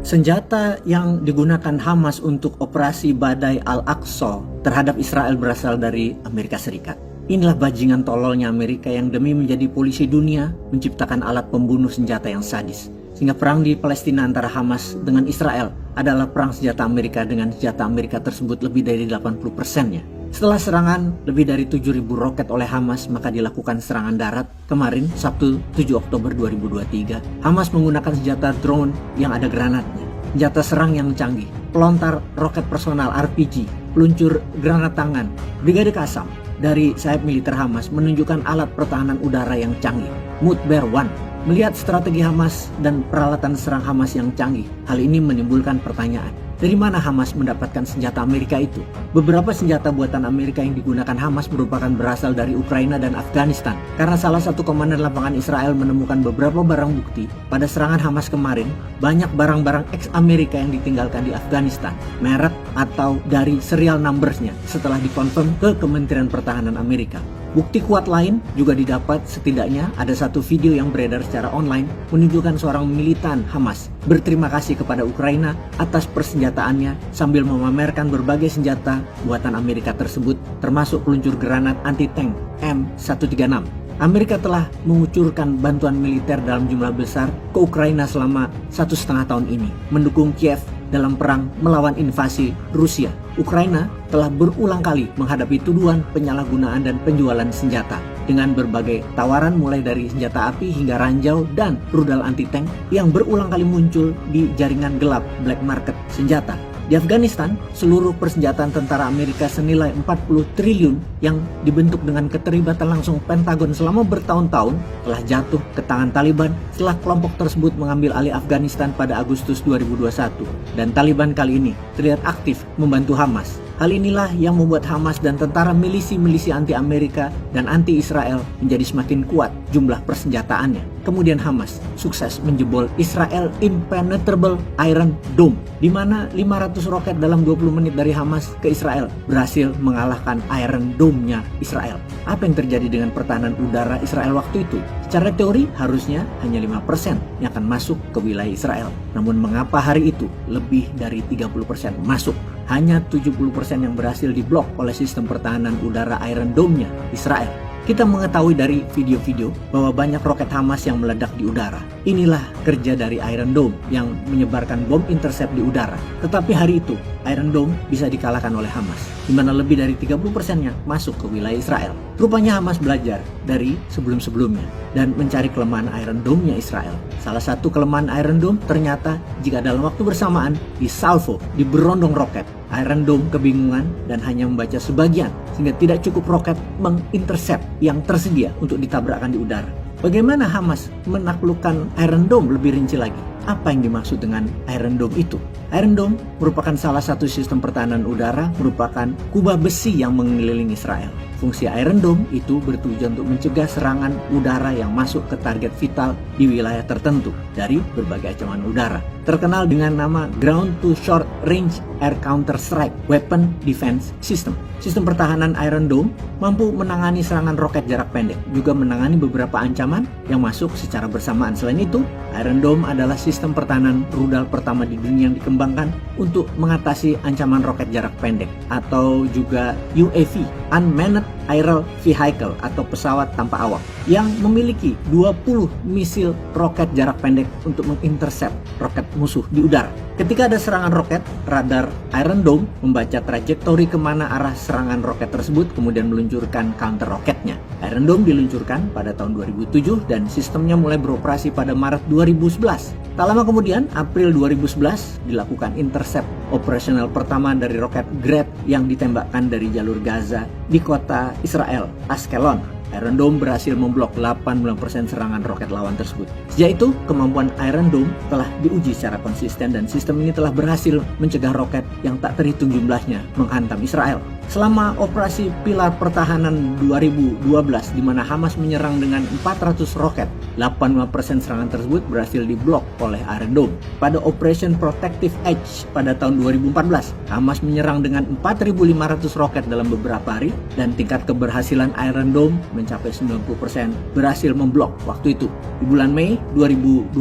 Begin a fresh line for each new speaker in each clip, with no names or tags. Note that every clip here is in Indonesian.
Senjata yang digunakan Hamas untuk operasi Badai Al-Aqsa terhadap Israel berasal dari Amerika Serikat. Inilah bajingan tololnya Amerika yang demi menjadi polisi dunia menciptakan alat pembunuh senjata yang sadis. Sehingga perang di Palestina antara Hamas dengan Israel adalah perang senjata Amerika dengan senjata Amerika tersebut lebih dari 80%-nya. Setelah serangan lebih dari 7.000 roket oleh Hamas, maka dilakukan serangan darat kemarin Sabtu 7 Oktober 2023. Hamas menggunakan senjata drone yang ada granatnya, senjata serang yang canggih, pelontar roket personal RPG, peluncur granat tangan. Brigade Qassam dari sayap militer Hamas menunjukkan alat pertahanan udara yang canggih, Mudber One. Melihat strategi Hamas dan peralatan serang Hamas yang canggih, hal ini menimbulkan pertanyaan. Dari mana Hamas mendapatkan senjata Amerika itu? Beberapa senjata buatan Amerika yang digunakan Hamas merupakan berasal dari Ukraina dan Afghanistan. Karena salah satu komandan lapangan Israel menemukan beberapa barang bukti pada serangan Hamas kemarin, banyak barang-barang ex-Amerika yang ditinggalkan di Afghanistan, merek atau dari serial numbersnya setelah dikonfirm ke Kementerian Pertahanan Amerika. Bukti kuat lain juga didapat, setidaknya ada satu video yang beredar secara online menunjukkan seorang militan Hamas berterima kasih kepada Ukraina atas persenjataannya sambil memamerkan berbagai senjata buatan Amerika tersebut termasuk peluncur granat anti-tank M136. Amerika telah mengucurkan bantuan militer dalam jumlah besar ke Ukraina selama 1,5 tahun ini, mendukung Kiev dalam perang melawan invasi Rusia. Ukraina telah berulang kali menghadapi tuduhan penyalahgunaan dan penjualan senjata dengan berbagai tawaran mulai dari senjata api hingga ranjau dan rudal anti-tank yang berulang kali muncul di jaringan gelap black market senjata. Di Afghanistan, seluruh persenjataan tentara Amerika senilai 40 triliun yang dibentuk dengan keterlibatan langsung Pentagon selama bertahun-tahun telah jatuh ke tangan Taliban setelah kelompok tersebut mengambil alih Afghanistan pada Agustus 2021. Dan Taliban kali ini terlihat aktif membantu Hamas. Hal inilah yang membuat Hamas dan tentara milisi-milisi anti-Amerika dan anti-Israel menjadi semakin kuat jumlah persenjataannya. Kemudian Hamas sukses menjebol Israel Impenetrable Iron Dome, di mana 500 roket dalam 20 menit dari Hamas ke Israel berhasil mengalahkan Iron Dome-nya Israel. Apa yang terjadi dengan pertahanan udara Israel waktu itu? Secara teori harusnya hanya 5% yang akan masuk ke wilayah Israel. Namun mengapa hari itu lebih dari 30% masuk? Hanya 70% yang berhasil diblok oleh sistem pertahanan udara Iron Dome-nya Israel. Kita mengetahui dari video-video bahwa banyak roket Hamas yang meledak di udara. Inilah kerja dari Iron Dome yang menyebarkan bom intercept di udara. Tetapi hari itu, Iron Dome bisa dikalahkan oleh Hamas, di mana lebih dari 30%-nya masuk ke wilayah Israel. Rupanya Hamas belajar dari sebelum-sebelumnya dan mencari kelemahan Iron Dome-nya Israel. Salah satu kelemahan Iron Dome ternyata jika dalam waktu bersamaan disalvo, diberondong roket, Iron Dome kebingungan dan hanya membaca sebagian sehingga tidak cukup roket mengintercept yang tersedia untuk ditabrakkan di udara. Bagaimana Hamas menaklukkan Iron Dome lebih rinci lagi? Apa yang dimaksud dengan Iron Dome itu? Iron Dome merupakan salah satu sistem pertahanan udara, merupakan kubah besi yang mengelilingi Israel. Fungsi Iron Dome itu bertujuan untuk mencegah serangan udara yang masuk ke target vital di wilayah tertentu dari berbagai ancaman udara. Terkenal dengan nama Ground to Short Range Air Counter Strike Weapon Defense System. Sistem pertahanan Iron Dome mampu menangani serangan roket jarak pendek, juga menangani beberapa ancaman yang masuk secara bersamaan. Selain itu, Iron Dome adalah sistem pertahanan rudal pertama di dunia yang dikembangkan untuk mengatasi ancaman roket jarak pendek atau juga UAV, Unmanned Aerial Vehicle atau pesawat tanpa awak, yang memiliki 20 misil roket jarak pendek untuk mengintercept roket musuh di udara. Ketika ada serangan roket, radar Iron Dome membaca trajektori kemana arah serangan roket tersebut, kemudian meluncurkan counter roketnya. Iron Dome diluncurkan pada tahun 2007 dan sistemnya mulai beroperasi pada Maret 2011. Tak lama kemudian, April 2011, dilakukan intercept operasional pertama dari roket Grad yang ditembakkan dari jalur Gaza di kota Israel, Ashkelon. Iron Dome berhasil memblok 80% serangan roket lawan tersebut. Sejak itu, kemampuan Iron Dome telah diuji secara konsisten dan sistem ini telah berhasil mencegah roket yang tak terhitung jumlahnya menghantam Israel. Selama operasi Pilar Pertahanan 2012 di mana Hamas menyerang dengan 400 roket, 85% serangan tersebut berhasil diblok oleh Iron Dome. Pada Operation Protective Edge pada tahun 2014, Hamas menyerang dengan 4.500 roket dalam beberapa hari dan tingkat keberhasilan Iron Dome mencapai 90% berhasil memblok waktu itu. Di bulan Mei 2021,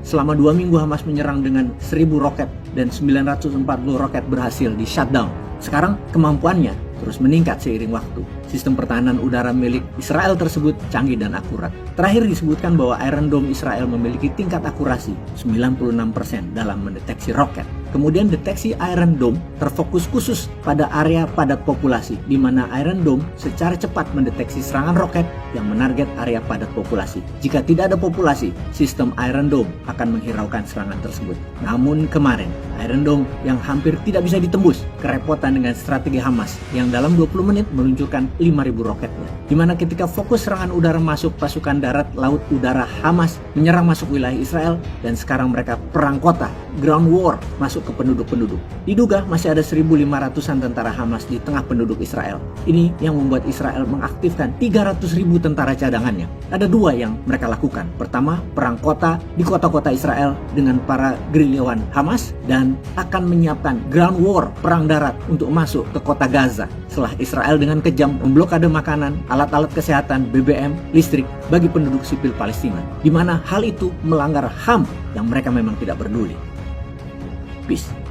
selama 2 minggu Hamas menyerang dengan 1.000 roket dan 940 roket berhasil di shutdown. Sekarang kemampuannya terus meningkat seiring waktu. Sistem pertahanan udara milik Israel tersebut canggih dan akurat. Terakhir disebutkan bahwa Iron Dome Israel memiliki tingkat akurasi 96% dalam mendeteksi roket. Kemudian deteksi Iron Dome terfokus khusus pada area padat populasi, di mana Iron Dome secara cepat mendeteksi serangan roket yang menarget area padat populasi. Jika tidak ada populasi, sistem Iron Dome akan menghiraukan serangan tersebut. Namun kemarin, Iron Dome yang hampir tidak bisa ditembus kerepotan dengan strategi Hamas yang dalam 20 menit meluncurkan 5.000 roketnya. Di mana ketika fokus serangan udara masuk pasukan darat, laut, udara Hamas menyerang masuk wilayah Israel dan sekarang mereka perang kota, ground war, masuk ke penduduk-penduduk. Diduga masih ada 1.500-an tentara Hamas di tengah penduduk Israel. Ini yang membuat Israel mengaktifkan 300.000 tentara cadangannya. Ada dua yang mereka lakukan. Pertama, perang kota di kota-kota Israel dengan para gerilyawan Hamas dan akan menyiapkan ground war, perang darat untuk masuk ke kota Gaza. Setelah Israel dengan kejam memblokade makanan, alat-alat kesehatan, BBM, listrik bagi penduduk sipil Palestina, di mana hal itu melanggar HAM yang mereka memang tidak peduli. Peace.